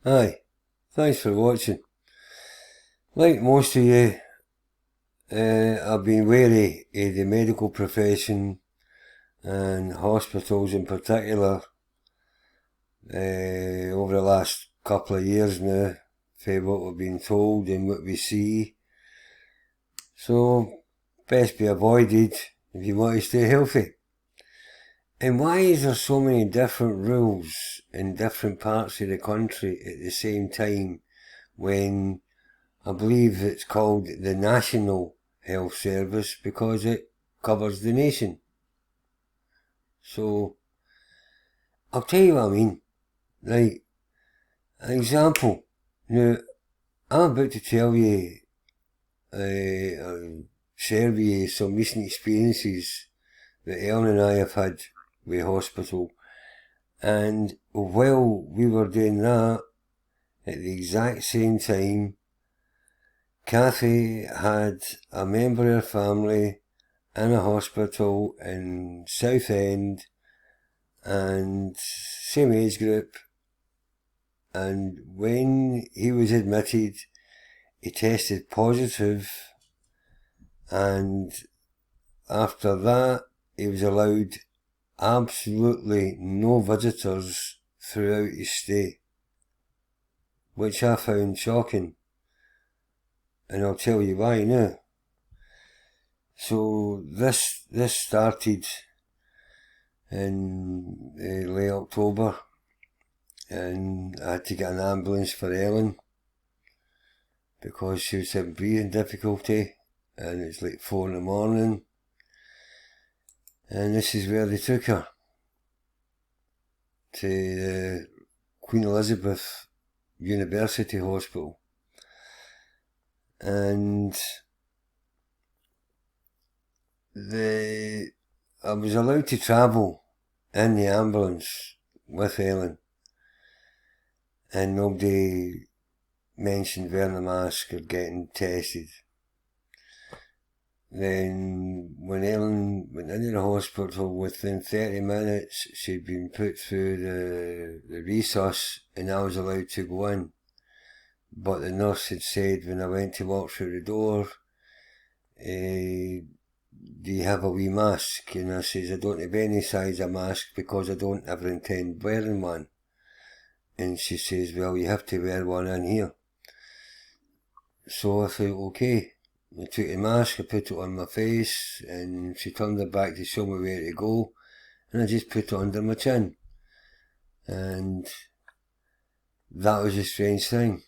Aye, thanks for watching. Like most of you, I've been wary of the medical profession and hospitals in particular over the last couple of years now, for what we've been told and what we see. So, best be avoided if you want to stay healthy. And why is there so many different rules in different parts of the country at the same time when I believe it's called the National Health Service because it covers the nation? So, I'll tell you what I mean. Like, an example. Now, I'm about to tell you, share with you some recent experiences that Ellen and I have had with hospital. And while we were doing that, at the exact same time, Kathy had a member of her family in a hospital in Southend, and same age group, and when he was admitted, he tested positive, and after that, he was allowed absolutely no visitors throughout his stay, which I found shocking, and I'll tell you why now. So this started in late October, and I had to get an ambulance for Ellen because she was having breathing difficulty, and it's like 4 in the morning, and this is where they took her, to Queen Elizabeth University Hospital. And I was allowed to travel in the ambulance with Ellen, and nobody mentioned wearing a mask or getting tested. Then when Ellen went into the hospital, within 30 minutes she'd been put through the resus, and I was allowed to go in. But the nurse had said when I went to walk through the door, do you have a wee mask? And I says, I don't have any size of mask because I don't ever intend wearing one. And she says, well, you have to wear one in here. So I thought, okay. I took the mask, I put it on my face, and she turned her back to show me where to go, and I just put it under my chin. And that was a strange thing.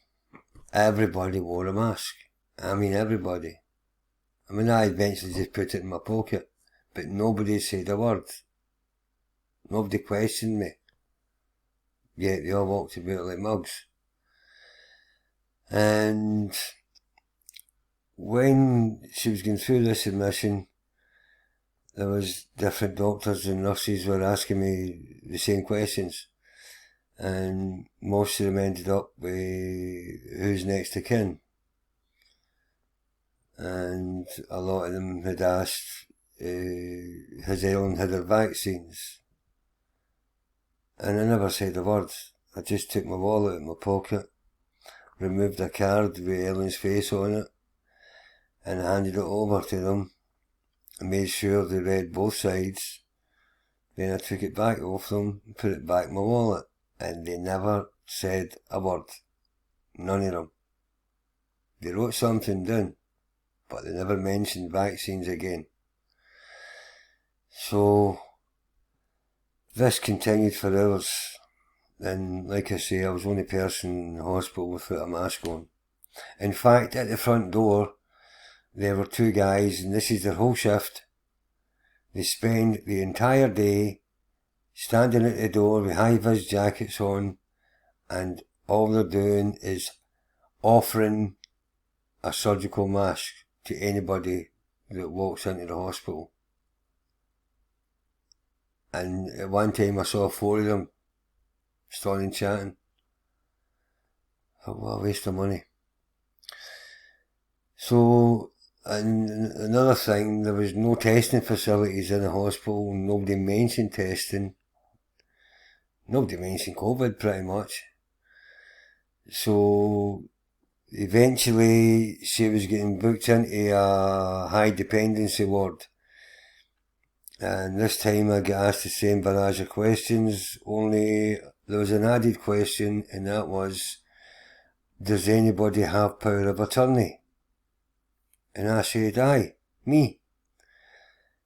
Everybody wore a mask. I mean, everybody. I mean, I eventually just put it in my pocket, but nobody said a word. Nobody questioned me. Yet they all walked about like mugs. And when she was going through this admission, there was different doctors and nurses were asking me the same questions, and most of them ended up with who's next to kin, and a lot of them had asked has Ellen had her vaccines, and I never said a word. I just took my wallet out of my pocket, removed a card with Ellen's face on it, and I handed it over to them. I made sure they read both sides. Then I took it back off them and put it back in my wallet, and they never said a word. None of them. They wrote something down, but they never mentioned vaccines again. So this continued for hours, and like I say, I was the only person in the hospital without a mask on. In fact, at the front door there were two guys, and this is their whole shift. They spend the entire day standing at the door with high-vis jackets on, and all they're doing is offering a surgical mask to anybody that walks into the hospital. And at one time I saw 4 of them standing chatting. I thought, what a waste of money. So, and another thing, there was no testing facilities in the hospital. Nobody mentioned testing. Nobody mentioned COVID pretty much. So eventually she was getting booked into a high dependency ward. And this time I got asked the same barrage of questions, only there was an added question, and that was, does anybody have power of attorney? And I said, aye, me.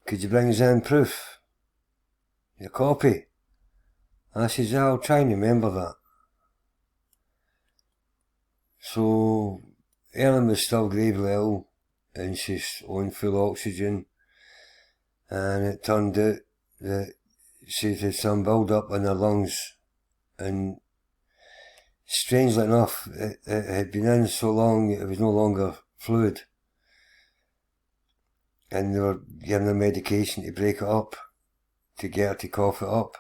Could you bring us in proof? Your copy? I says, I'll try and remember that. So Ellen was still gravely ill, and she's on full oxygen, and it turned out that she had some build up in her lungs, and strangely enough, it had been in so long it was no longer fluid, and they were giving her medication to break it up, to get her to cough it up,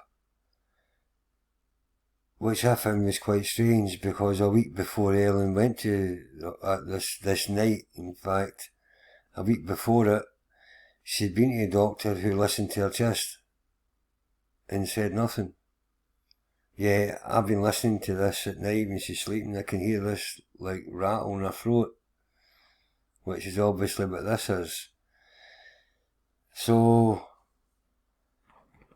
which I found was quite strange, because a week before Ellen went to this night, in fact, a week before it, she'd been to a doctor who listened to her chest and said nothing. Yeah, I've been listening to this at night when she's sleeping. I can hear this like rattle in her throat, which is obviously what this is. So,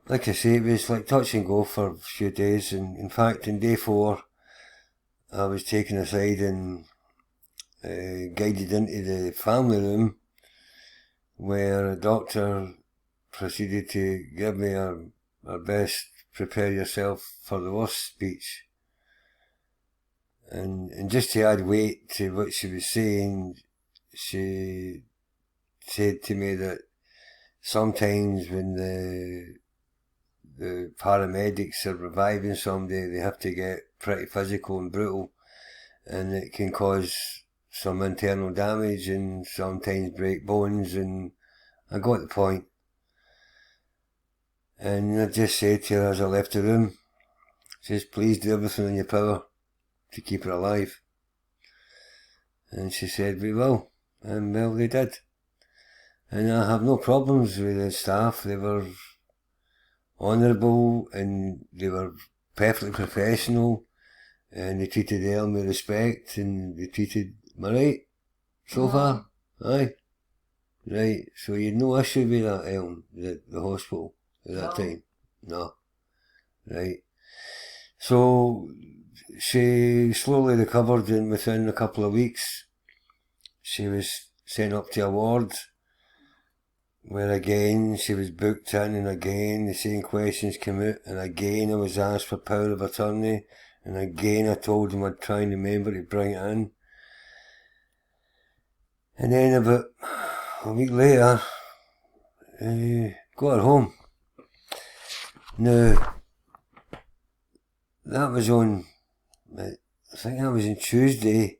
like I say, it was like touch and go for a few days, and in fact in day 4 I was taken aside and guided into the family room, where a doctor proceeded to give me her best prepare yourself for the worst speech. And just to add weight to what she was saying, she said to me that sometimes when the paramedics are reviving somebody, they have to get pretty physical and brutal, and it can cause some internal damage and sometimes break bones, and I got the point. And I just said to her as I left the room, says, please do everything in your power to keep her alive. And she said, we will. And well, they did. And I have no problems with the staff. They were honourable, and they were perfectly professional, and they treated Ellen with respect, and they treated me right so far. Aye. Right, so you had no issue with that, Ellen, the hospital at that time? No. Right. So she slowly recovered, and within a couple of weeks she was sent up to a ward, where again she was booked in, and again the same questions came out, and again I was asked for power of attorney, and again I told them I'd try and remember to bring it in. And then about a week later, got her home. Now, that was on, I think that was on Tuesday,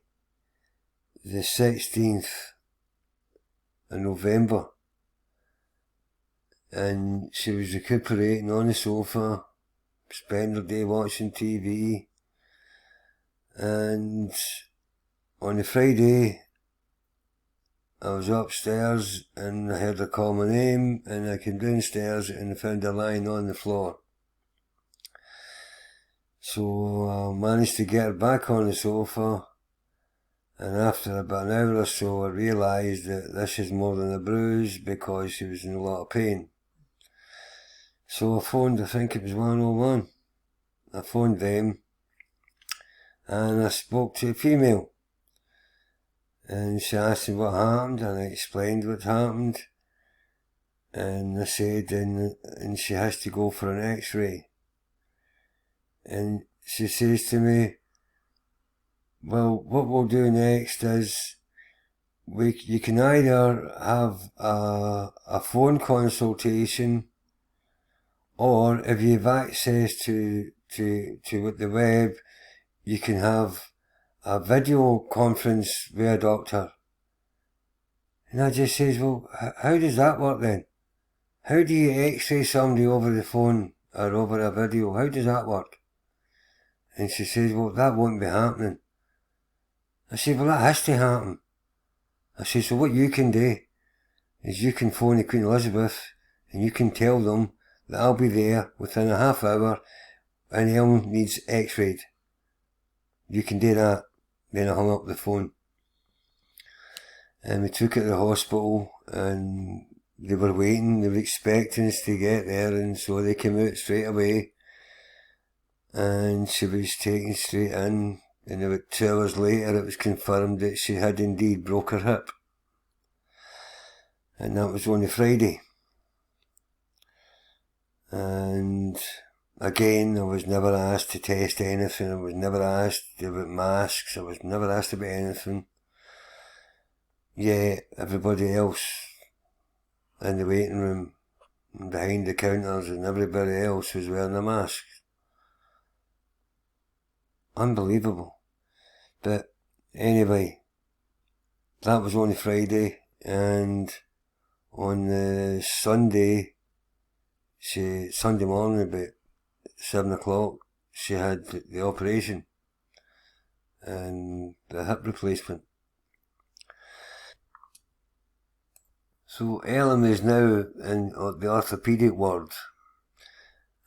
the 16th of November. And she was recuperating on the sofa, spending her day watching TV. And on the Friday, I was upstairs and I heard her call my name, and I came downstairs and I found her lying on the floor. So I managed to get her back on the sofa, and after about an hour or so I realised that this is more than a bruise, because she was in a lot of pain. So I phoned, I think it was 101. I phoned them, and I spoke to a female. And she asked me what happened, and I explained what happened. And I said, and she has to go for an x-ray. And she says to me, well, what we'll do next is, you can either have a phone consultation, or if you have access to the web, you can have a video conference with a doctor. And I just says, well, how does that work then? How do you x-ray somebody over the phone or over a video? How does that work? And she says, well, that won't be happening. I said, well, that has to happen. I said, so what you can do is you can phone the Queen Elizabeth, and you can tell them that I'll be there within a half hour, and Ellen needs x-rayed. you can do that. Then I hung up the phone. And we took her to the hospital, and they were waiting, they were expecting us to get there, and so they came out straight away. And she was taken straight in, and about 2 hours later it was confirmed that she had indeed broke her hip. And that was on a Friday. And again, I was never asked to test anything, I was never asked about masks, I was never asked about anything. Yeah, everybody else in the waiting room, and behind the counters, and everybody else was wearing a mask. Unbelievable. But anyway, that was on a Friday, and on the Sunday morning about 7 o'clock, she had the operation and the hip replacement. So Ellen is now in the orthopaedic ward,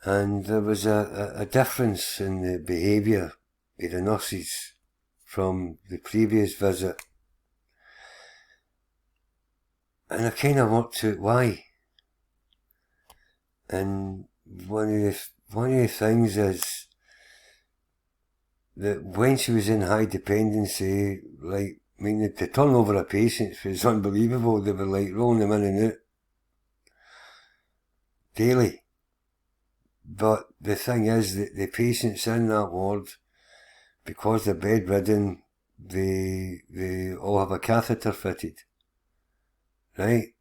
and there was a difference in the behaviour of the nurses from the previous visit, and I kind of worked out why. And one of the things is that when she was in high dependency, the turnover of patients was unbelievable. They were rolling them in and out daily. But the thing is that the patients in that ward, because they're bedridden, they all have a catheter fitted. Right?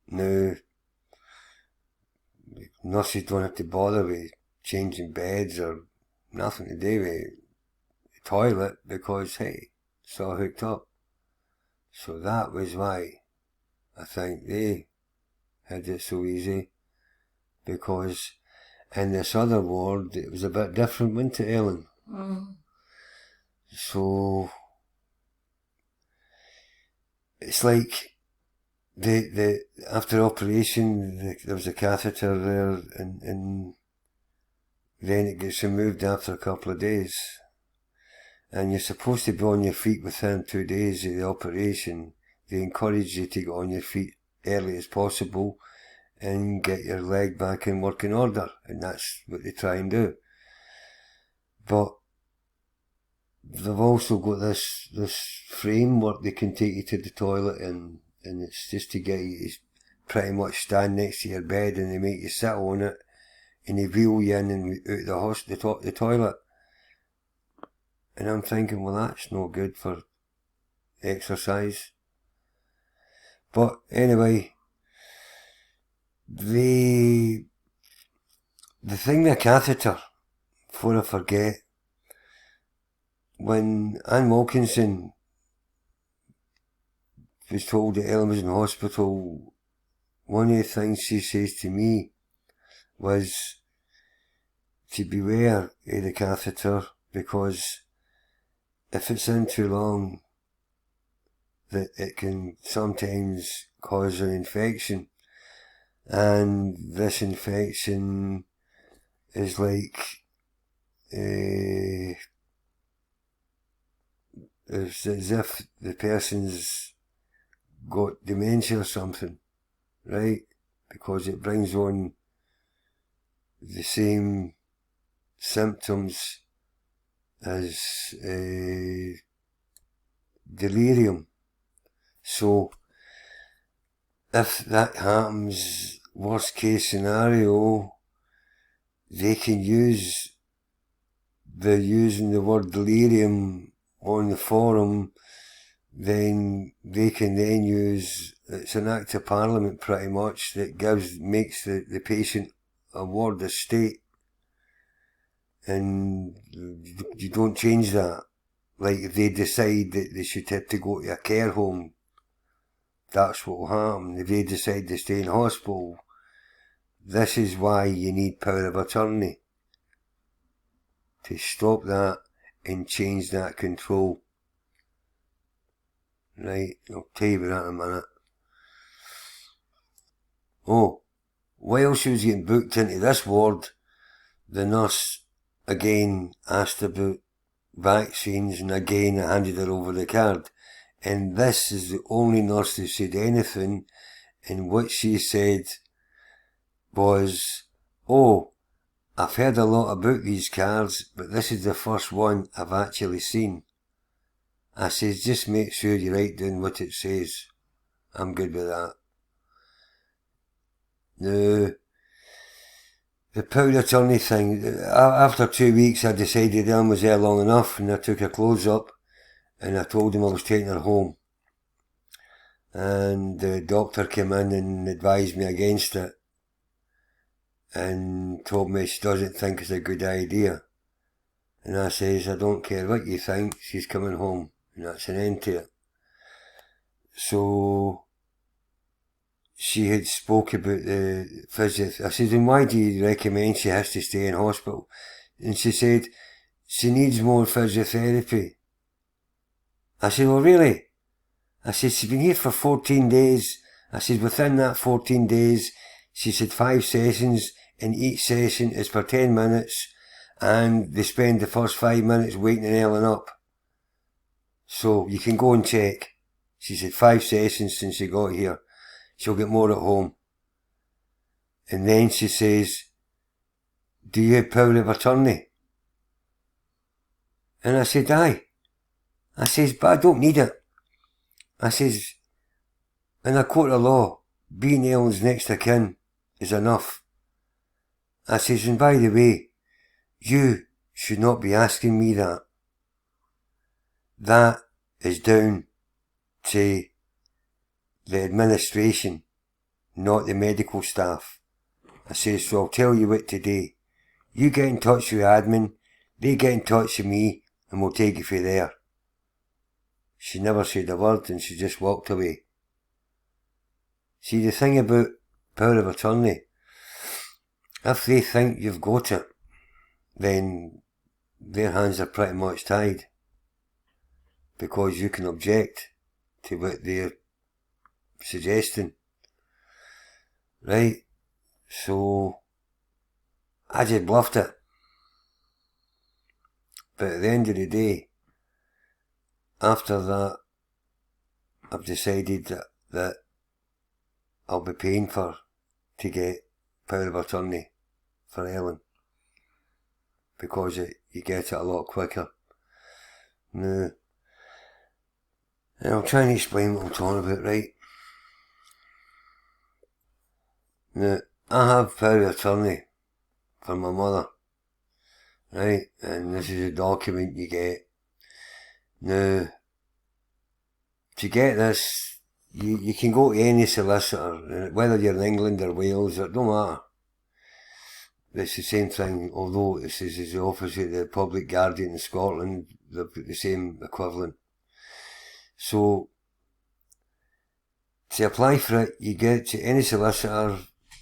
Now, nurses don't have to bother with changing beds or nothing to do with the toilet because, hey, it's all hooked up. So that was why I think they had it so easy, because in this other ward it was a bit different, wasn't it, Ellen? So it's like the after operation there was a catheter there, and then it gets removed after a couple of days, and you're supposed to be on your feet within 2 days of the operation. They encourage you to get on your feet early as possible and get your leg back in working order, and that's what they try and do. But they've also got this framework they can take you to the toilet in, and it's just to get you to pretty much stand next to your bed, and they make you sit on it, and they wheel you in and out the toilet. And I'm thinking, well, that's no good for exercise. But anyway, the thing with a catheter, before I forget, when Anne Wilkinson was told that Ellen was in hospital, one of the things she says to me was to beware of the catheter, because if it's in too long, that it can sometimes cause an infection, and this infection is it's as if the person's got dementia or something, right? Because it brings on the same symptoms as delirium. So if that happens, worst case scenario, they're using the word delirium on the forum, then they can then use, it's an act of parliament pretty much, that makes the patient a ward of state, and you don't change that. Like, if they decide that they should have to go to a care home, that's what will happen. If they decide to stay in hospital, this is why you need power of attorney, to stop that and change that control. Right, I'll tell you about that in a minute. Oh, while she was getting booked into this ward, the nurse again asked about vaccines, and again I handed her over the card. And this is the only nurse who said anything, and what she said was, "Oh, I've heard a lot about these cards, but this is the first one I've actually seen." I says, "Just make sure you write down what it says. I'm good with that." Now, the power of attorney thing, after 2 weeks I decided Ellen was there long enough, and I took her clothes up and I told him I was taking her home. And the doctor came in and advised me against it and told me she doesn't think it's a good idea. And I says, "I don't care what you think, she's coming home, and that's an end to it." So she had spoke about the physio. I said, "And why do you recommend she has to stay in hospital?" And she said, "She needs more physiotherapy." I said, "Well, really?" I said, "She's been here for 14 days. I said, "Within that 14 days, she's had 5 sessions, and each session is for 10 minutes, and they spend the first 5 minutes waking Ellen up. So you can go and check. She's had 5 sessions since she got here. She'll get more at home." And then she says, "Do you have power of attorney?" And I said, "Aye." I says, "But I don't need it." I says, "In a court of law, being Ellen's next of kin is enough." I says, "And by the way, you should not be asking me that. That is down to the administration, not the medical staff." I says, "So I'll tell you what to do. You get in touch with admin, they get in touch with me, and we'll take it from there." She never said a word, and she just walked away. See, the thing about power of attorney, if they think you've got it, then their hands are pretty much tied, because you can object to what they're suggesting. Right? So I just bluffed it. But at the end of the day, after that, I've decided that I'll be paying to get power of attorney for Ellen, because you get it a lot quicker. Now, and I'll try and explain what I'm talking about, right? Now, I have power of attorney for my mother, right? And this is a document you get. Now, to get this, you can go to any solicitor, whether you're in England or Wales, it don't matter. It's the same thing, although this is the office of the Public Guardian in Scotland, they've got the same equivalent. So, to apply for it, you get to any solicitor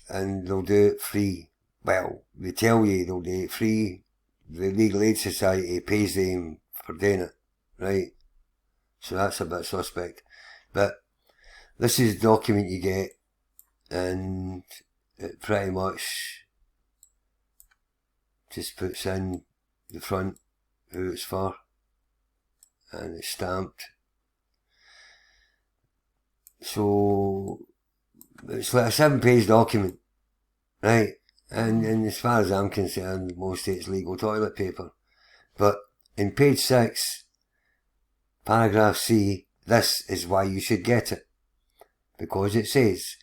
and they'll do it free. Well, they tell you they'll do it free. The Legal Aid Society pays them for doing it, right? So that's a bit suspect. But this is the document you get, and it pretty much just puts in the front who it's for, and it's stamped. So it's like a 7-page document, right? And as far as I'm concerned, most of it's legal toilet paper. But in page 6, paragraph C, this is why you should get it. Because it says,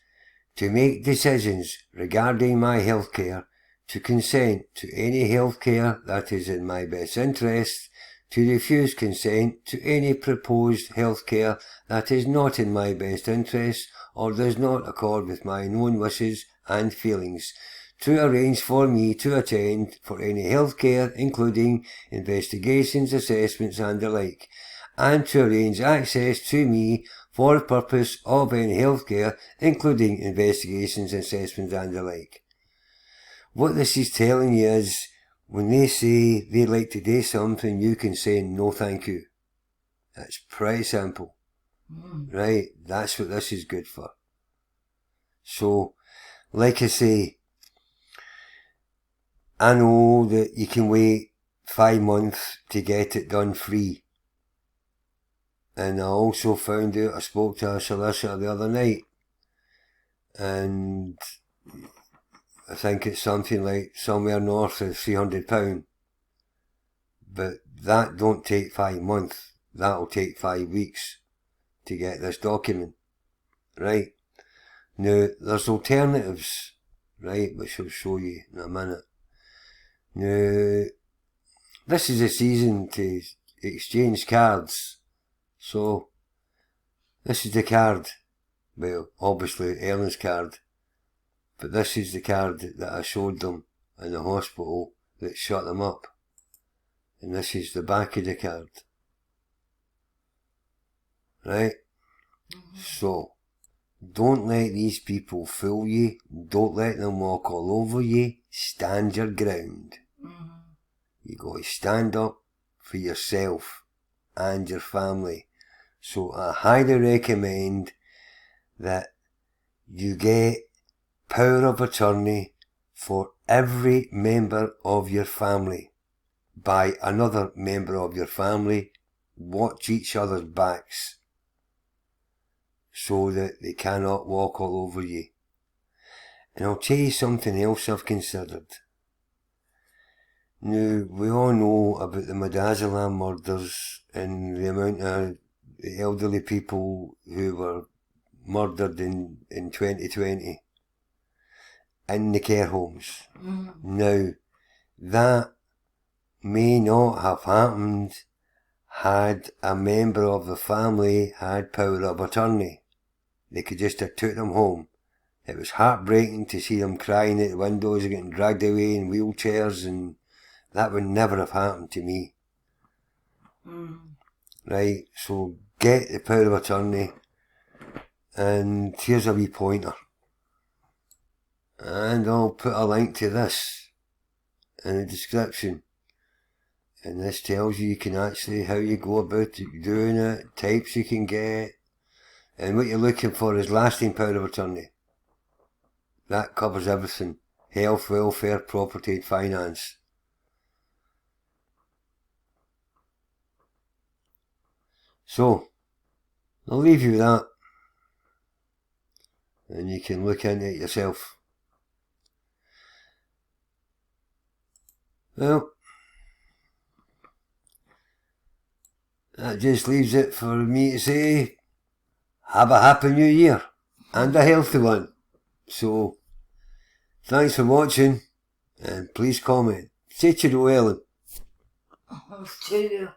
"To make decisions regarding my healthcare, to consent to any healthcare that is in my best interest, to refuse consent to any proposed healthcare that is not in my best interest or does not accord with my own wishes and feelings, to arrange for me to attend for any healthcare, including investigations, assessments and the like, and to arrange access to me for the purpose of any healthcare, including investigations, assessments and the like." What this is telling you is, when they say they like to do something, you can say no thank you. It's pretty simple. Right? That's what this is good for. So, like I say, I know that you can wait 5 months to get it done free. And I also found out, I spoke to a solicitor the other night, and I think it's something like somewhere north of £300. But that don't take 5 months, that'll take 5 weeks to get this document, right? Now, there's alternatives, right, which I'll show you in a minute. Now, this is a season to exchange cards, so this is the card, well, obviously Ellen's card, but this is the card that I showed them in the hospital that shut them up, and this is the back of the card, right? So, don't let these people fool you, don't let them walk all over you, stand your ground. You got to stand up for yourself and your family. So I highly recommend that you get power of attorney for every member of your family by another member of your family. Watch each other's backs so that they cannot walk all over you. And I'll tell you something else I've considered. Now, we all know about the Midazolam murders and the amount of elderly people who were murdered in 2020 in the care homes. Now, that may not have happened had a member of the family had power of attorney. They could just have took them home. It was heartbreaking to see them crying at the windows and getting dragged away in wheelchairs, and that would never have happened to me. Right, so get the power of attorney, and here's a wee pointer. And I'll put a link to this in the description. And this tells you can actually how you go about doing it, types you can get, and what you're looking for is lasting power of attorney. That covers everything: health, welfare, property and finance. So, I'll leave you with that, and you can look into it yourself. Well, that just leaves it for me to say, have a happy new year, and a healthy one. So, thanks for watching, and please comment. Say cheerio, Ellen. Cheerio.